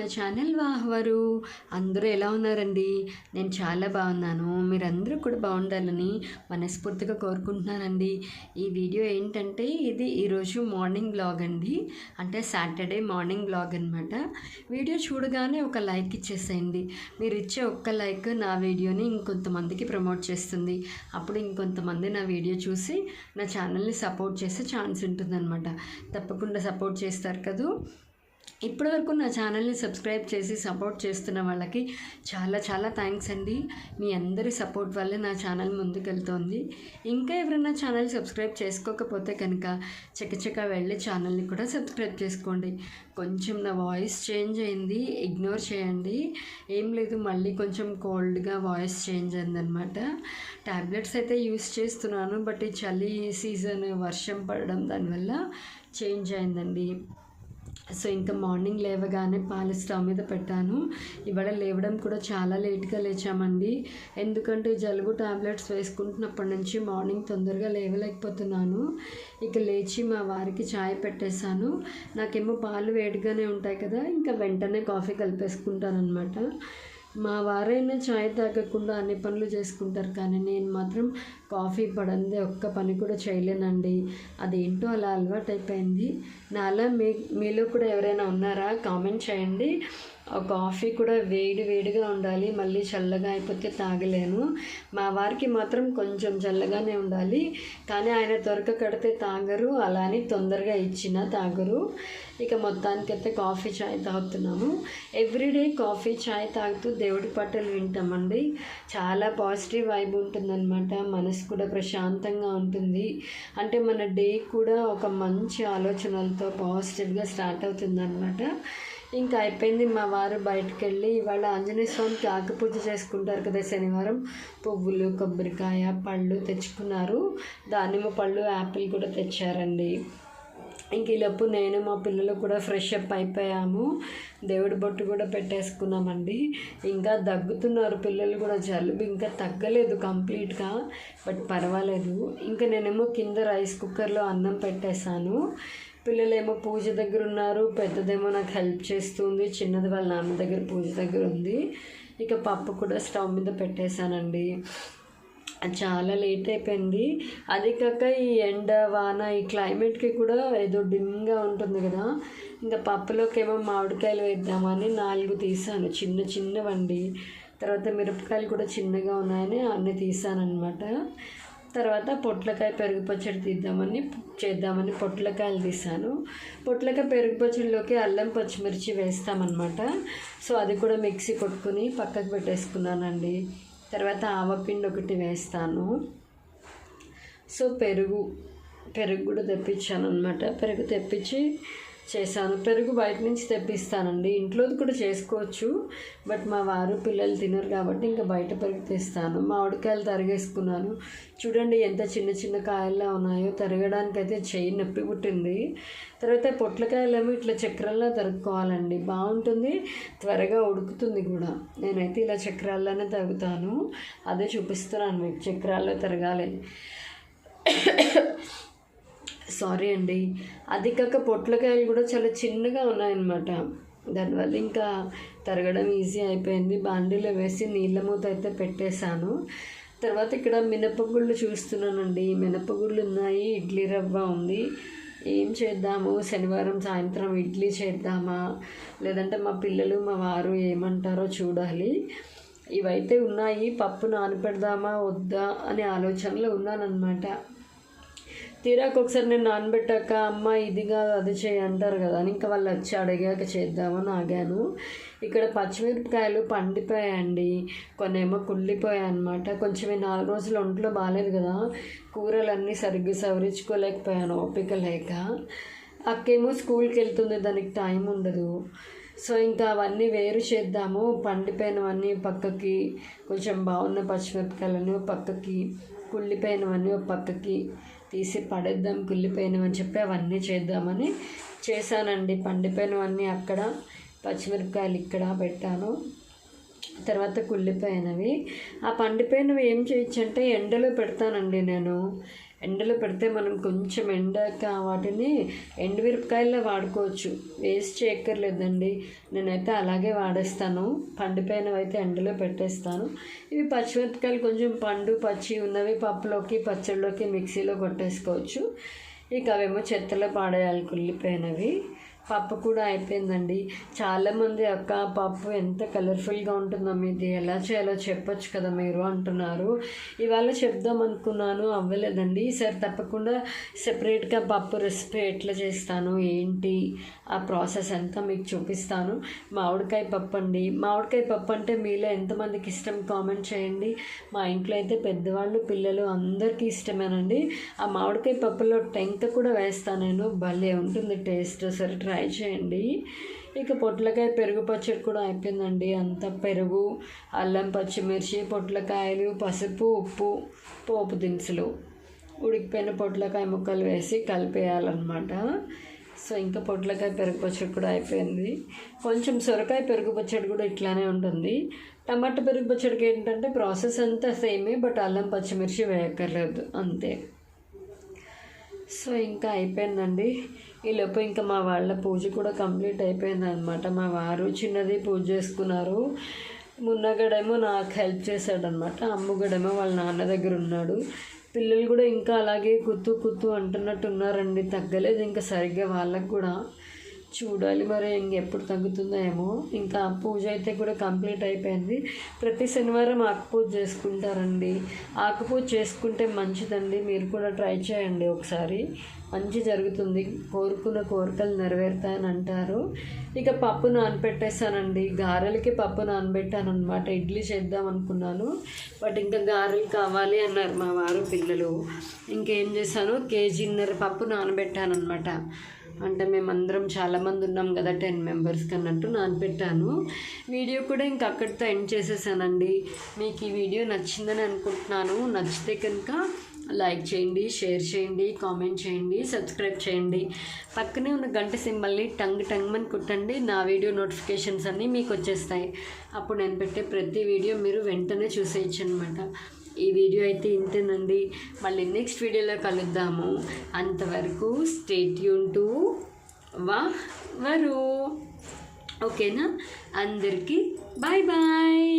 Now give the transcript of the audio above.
My channel వాహవరు. అందరూ ఎలా ఉన్నారండి? నేను చాలా బాగున్నాను. మీరందరూ కూడా బాగుండాలని మనస్ఫూర్తిగా కోరుకుంటున్నానండి. ఈ వీడియో ఏంటంటే ఇది ఈరోజు మార్నింగ్ బ్లాగ్ అండి. అంటే సాటర్డే మార్నింగ్ బ్లాగ్ అనమాట. వీడియో చూడగానే ఒక లైక్ ఇచ్చేసేయండి. మీరు ఇచ్చే ఒక్క లైక్ నా వీడియోని ఇంకొంతమందికి ప్రమోట్ చేస్తుంది. అప్పుడు ఇంకొంతమంది నా వీడియో చూసి నా ఛానల్ని సపోర్ట్ చేసే ఛాన్స్ ఉంటుందన్నమాట. తప్పకుండా సపోర్ట్ చేస్తారు కదా. ఇప్పటివరకు నా ఛానల్ని సబ్స్క్రైబ్ చేసి సపోర్ట్ చేస్తున్న వాళ్ళకి చాలా చాలా థ్యాంక్స్ అండి. మీ అందరి సపోర్ట్ వల్లే నా ఛానల్ ముందుకెళ్తోంది. ఇంకా ఎవరైనా ఛానల్ సబ్స్క్రైబ్ చేసుకోకపోతే కనుక చకచక వెళ్ళి ఛానల్ని కూడా సబ్స్క్రైబ్ చేసుకోండి. కొంచెం నా వాయిస్ చేంజ్ అయింది, ఇగ్నోర్ చేయండి. ఏం లేదు, మళ్ళీ కొంచెం కోల్డ్గా వాయిస్ చేంజ్ అయిందనమాట. ట్యాబ్లెట్స్ అయితే యూస్ చేస్తున్నాను, బట్ ఈ చలి సీజన్ వర్షం పడడం దానివల్ల చేంజ్ అయిందండి. సో ఇంకా మార్నింగ్ లేవగానే పాలు స్టవ్ మీద పెట్టాను. ఇవాళ లేవడం కూడా చాలా లేట్గా లేచామండి. ఎందుకంటే జలుబు టాబ్లెట్స్ వేసుకుంటున్నప్పటి నుంచి మార్నింగ్ తొందరగా లేవలేకపోతున్నాను. ఇక లేచి మా వారికి ఛాయ్ పెట్టేశాను. నాకేమో పాలు వేడిగానే ఉంటాయి కదా, ఇంకా వెంటనే కాఫీ కలిపేసుకుంటాను అనమాట. మా వారైనా ఛాయ్ తాగకుండా అన్ని పనులు చేసుకుంటారు, కానీ నేను మాత్రం కాఫీ పడందే ఒక్క పని కూడా చేయలేనండి. అదేంటో అలా అలవాటు అయిపోయింది. నాలా మీలో కూడా ఎవరైనా ఉన్నారా? కామెంట్ చేయండి. కాఫీ కూడా వేడిగా ఉండాలి, మళ్ళీ చల్లగా అయిపోతే తాగలేను. మా వారికి మాత్రం కొంచెం చల్లగానే ఉండాలి, కానీ ఆయన త్వరగా కడితే తాగరు, అలానే తొందరగా ఇచ్చినా తాగరు. ఇక మొత్తానికైతే కాఫీ ఛాయ్ తాగుతున్నాము. ఎవ్రీడే కాఫీ ఛాయ్ తాగుతూ దేవుడి పాటలు వింటామండి. చాలా పాజిటివ్ వైబ్ ఉంటుందన్నమాట. మనసు కూడా ప్రశాంతంగా ఉంటుంది. అంటే మన డే కూడా ఒక మంచి ఆలోచనలతో పాజిటివ్గా స్టార్ట్ అవుతుందన్నమాట. ఇంకా అయిపోయింది. మా వారు బయటకు వెళ్ళి ఇవాళ ఆంజనేయ స్వామికి ఆకుపూజ చేసుకుంటారు కదా శనివారం. పువ్వులు, కొబ్బరికాయ, పళ్ళు తెచ్చుకున్నారు. దానిమ్మ పళ్ళు, యాపిల్ కూడా తెచ్చారండి. ఇంక ఈలోపు నేను మా పిల్లలు కూడా ఫ్రెష్ అప్ అయిపోయాము. దేవుడి బొట్టు కూడా పెట్టేసుకున్నామండి. ఇంకా దగ్గుతున్నారు పిల్లలు కూడా, జలుబు ఇంకా తగ్గలేదు కంప్లీట్గా, బట్ పర్వాలేదు. ఇంకా నేనేమో కింద రైస్ కుక్కర్లో అన్నం పెట్టేశాను. పిల్లలేమో పూజ దగ్గర ఉన్నారు. పెద్దదేమో నాకు హెల్ప్ చేస్తుంది, చిన్నది వాళ్ళ నాన్న దగ్గర పూజ దగ్గర ఉంది. ఇక పప్పు కూడా స్టవ్ మీద పెట్టేశానండి. చాలా లేట్ అయిపోయింది. అది కాక ఈ ఎండ వాన ఈ క్లైమేట్కి కూడా ఏదో డిమ్గా ఉంటుంది కదా. ఇంకా పప్పులోకి ఏమో మామిడికాయలు వేద్దామని 4 తీసాను, చిన్నవండి. తర్వాత మిరపకాయలు కూడా చిన్నగా ఉన్నాయని అన్నీ తీసానమాట. తర్వాత పొట్లకాయ పెరుగు పచ్చడి చేద్దామని పొట్లకాయలు తీసాను. పొట్లకాయ పెరుగు పచ్చడిలోకి అల్లం పచ్చిమిర్చి వేస్తామన్నమాట. సో అది కూడా మిక్సీ కొట్టుకుని పక్కకు పెట్టేసుకున్నానండి. తర్వాత ఆవపిండి ఒకటి వేస్తాను. సో పెరుగు కూడా తెప్పించాను అనమాట. పెరుగు తెప్పించి చేశాను. పెరుగు బయట నుంచి తెప్పిస్తానండి, ఇంట్లోది కూడా చేసుకోవచ్చు, బట్ మా వారు పిల్లలు తినరు కాబట్టి ఇంకా బయట పెరుగు తెస్తాను. మామిడికాయలు తరిగేసుకున్నాను. చూడండి ఎంత చిన్న కాయల్లా ఉన్నాయో. తరగడానికైతే చెయ్యి నొప్పి పుట్టింది. తర్వాత పొట్లకాయలేమో ఇట్లా చక్రాల్లో తరుక్కోవాలండి, బాగుంటుంది, త్వరగా ఉడుకుతుంది కూడా. నేనైతే ఇలా చక్రాల్లోనే తరుగుతాను, అదే చూపిస్తున్నాను మీకు, చక్రాల్లో తరగాలి. సారీ అండి. అది కాక పొట్లకాయలు కూడా చాలా చిన్నగా ఉన్నాయన్నమాట. దానివల్ల ఇంకా తరగడం ఈజీ అయిపోయింది. బాండీలో వేసి నీళ్ళ మూత అయితే పెట్టేశాను. తర్వాత ఇక్కడ మినపగుళ్ళు చూస్తున్నానండి. మినపగుళ్ళు ఉన్నాయి, ఇడ్లీ రవ్వ ఉంది. ఏం చేద్దాము, శనివారం సాయంత్రం ఇడ్లీ చేద్దామా, లేదంటే మా పిల్లలు మా వారు ఏమంటారో చూడాలి. ఇవైతే ఉన్నాయి. పప్పు నానపెడదామా వద్దా అనే ఆలోచనలో ఉన్నానన్నమాట. తీరాకు ఒకసారి నేను నానబెట్టాక అమ్మ ఇదిగా అది చేయి అంటారు కదా అని ఇంకా వాళ్ళు వచ్చి అడిగాక చేద్దామని ఆగాను. ఇక్కడ పచ్చిమిరపకాయలు పండిపోయాయండి, కొన్ని ఏమో కుళ్ళిపోయాయి అనమాట. కొంచెం 4 రోజులు ఒంట్లో బాగాలేదు కదా, కూరలన్నీ సరిగ్గా సవరించుకోలేకపోయాను ఓపిక లేక. అక్కేమో స్కూల్కి వెళ్తుంది, దానికి టైం ఉండదు. సో ఇంకా అవన్నీ వేరు చేద్దాము. పండిపోయినవన్నీ పక్కకి, కొంచెం బాగున్న పచ్చిమిరపకాయలని పక్కకి, కుళ్ళిపోయినవన్నీ పక్కకి తీసి పడేద్దాం, కుళ్ళిపోయినవని చెప్పి అవన్నీ చేద్దామని చేశానండి. పండిపోయినవన్నీ అక్కడ, పచ్చిమిరపకాయలు ఇక్కడ పెట్టాను. తర్వాత కుళ్ళిపోయినవి, ఆ పండిపోయినవి ఏం చేయొచ్చు అంటే ఎండలో పెడతానండి నేను. ఎండలో పెడితే మనం కొంచెం ఎండాక వాటిని ఎండుమిరపకాయల్లో వాడుకోవచ్చు, వేస్ట్ చేయక్కర్లేదండి. నేనైతే అలాగే వాడేస్తాను. పండిపోయినవి అయితే ఎండలో పెట్టేస్తాను. ఇవి పచ్చిమిరపకాయలు కొంచెం పండు పచ్చి ఉన్నవి పప్పులోకి పచ్చళ్ళలోకి మిక్సీలో కొట్టేసుకోవచ్చు. ఇక అవేమో చెత్తలో పాడేయాలి కుళ్ళిపోయినవి. పప్పు కూడా అయిపోయిందండి. చాలామంది అక్క పప్పు ఎంత కలర్ఫుల్గా ఉంటుందో మీది, ఎలా చేయాలో చెప్పొచ్చు కదా మీరు అంటున్నారు. ఇవాళ చెప్దాం అనుకున్నాను, అవ్వలేదండి. ఈసారి తప్పకుండా సెపరేట్గా పప్పు రెసిపీ ఎట్లా చేస్తాను ఏంటి ఆ ప్రాసెస్ అంతా మీకు చూపిస్తాను. మామిడికాయ పప్పు అండి. మామిడికాయ పప్పు అంటే మీలో ఎంతమందికి ఇష్టం కామెంట్ చేయండి. మా ఇంట్లో అయితే పెద్దవాళ్ళు పిల్లలు అందరికీ ఇష్టమేనండి. ఆ మామిడికాయ పప్పులో టెంక కూడా వేస్తాను నేను, భలే ఉంటుంది టేస్ట్. సరే ట్రై చేయండి. ఇక పొట్లకాయ పెరుగు పచ్చడి కూడా అయిపోయిందండి. అంత పెరుగు, అల్లం, పచ్చిమిర్చి, పొట్లకాయలు, పసుపు, ఉప్పు, పోపు దినుసులు, ఉడికిపోయిన పొట్లకాయ ముక్కలు వేసి కలిపేయాలన్నమాట. సో ఇంకా పొట్లకాయ పెరుగు పచ్చడి కూడా అయిపోయింది. కొంచెం సొరకాయ పెరుగు పచ్చడి కూడా ఇట్లానే ఉంటుంది. టమాటా పెరుగు పచ్చడికి ఏంటంటే ప్రాసెస్ అంతా సేమే, బట్ అల్లం పచ్చిమిర్చి వేయక్కర్లేదు అంతే. సో ఇంకా అయిపోయిందండి. ఈలోపు ఇంకా మా వాళ్ళ పూజ కూడా కంప్లీట్ అయిపోయింది అనమాట. మా వారు చిన్నది పూజ చేసుకున్నారు. మున్నగడేమో నాకు హెల్ప్ చేశాడనమాట. అమ్ముగడేమో వాళ్ళ నాన్న దగ్గర ఉన్నాడు. పిల్లలు కూడా ఇంకా అలాగే కుత్తు అంటున్నట్టు ఉన్నారండి, తగ్గలేదు ఇంకా సరిగ్గా వాళ్ళకు కూడా. చూడాలి మరి ఇంకెప్పుడు తగ్గుతుందో ఏమో. ఇంకా పూజ అయితే కూడా కంప్లీట్ అయిపోయింది. ప్రతి శనివారం ఆకుపూజ చేసుకుంటారండి. ఆకుపూజ చేసుకుంటే మంచిదండి, మీరు కూడా ట్రై చేయండి ఒకసారి, మంచి జరుగుతుంది, కోరుకున్న కోరికలు నెరవేరుతాయని అంటారు. ఇక పప్పు నానబెట్టేసానండి. గారెలకి పప్పు నానబెట్టాను అనమాట. ఇడ్లీ చేద్దాం అనుకున్నాను, బట్ ఇంకా గారెలు కావాలి అన్నారు మా వారు పిల్లలు. ఇంకేం చేశాను, కేజీన్నర పప్పు నానబెట్టాను అనమాట. అంటే మేమందరం చాలామంది ఉన్నాం కదా, 10 మెంబర్స్కి అన్నట్టు నానబెట్టాను. వీడియో కూడా ఇంక అక్కడితో ఎండ్ చేసేసానండి. మీకు ఈ వీడియో నచ్చిందని అనుకుంటున్నాను. నచ్చితే కనుక లైక్ చేయండి, షేర్ చేయండి, కామెంట్ చేయండి, సబ్స్క్రైబ్ చేయండి. పక్కనే ఉన్న గంట సింబల్ని టంగ్ అని కుట్టండి. నా వీడియో నోటిఫికేషన్స్ అన్నీ మీకు వచ్చేస్తాయి. అప్పుడు నేను పెట్టే ప్రతి వీడియో మీరు వెంటనే చూసేయచ్చు అనమాట. ఈ వీడియో అయితే ఇంతేనండి. మళ్ళీ నెక్స్ట్ వీడియోలో కలుద్దాము. అంతవరకు స్టే ట్యూన్ టు వరు. ఓకేనా? అందరికీ బాయ్ బాయ్.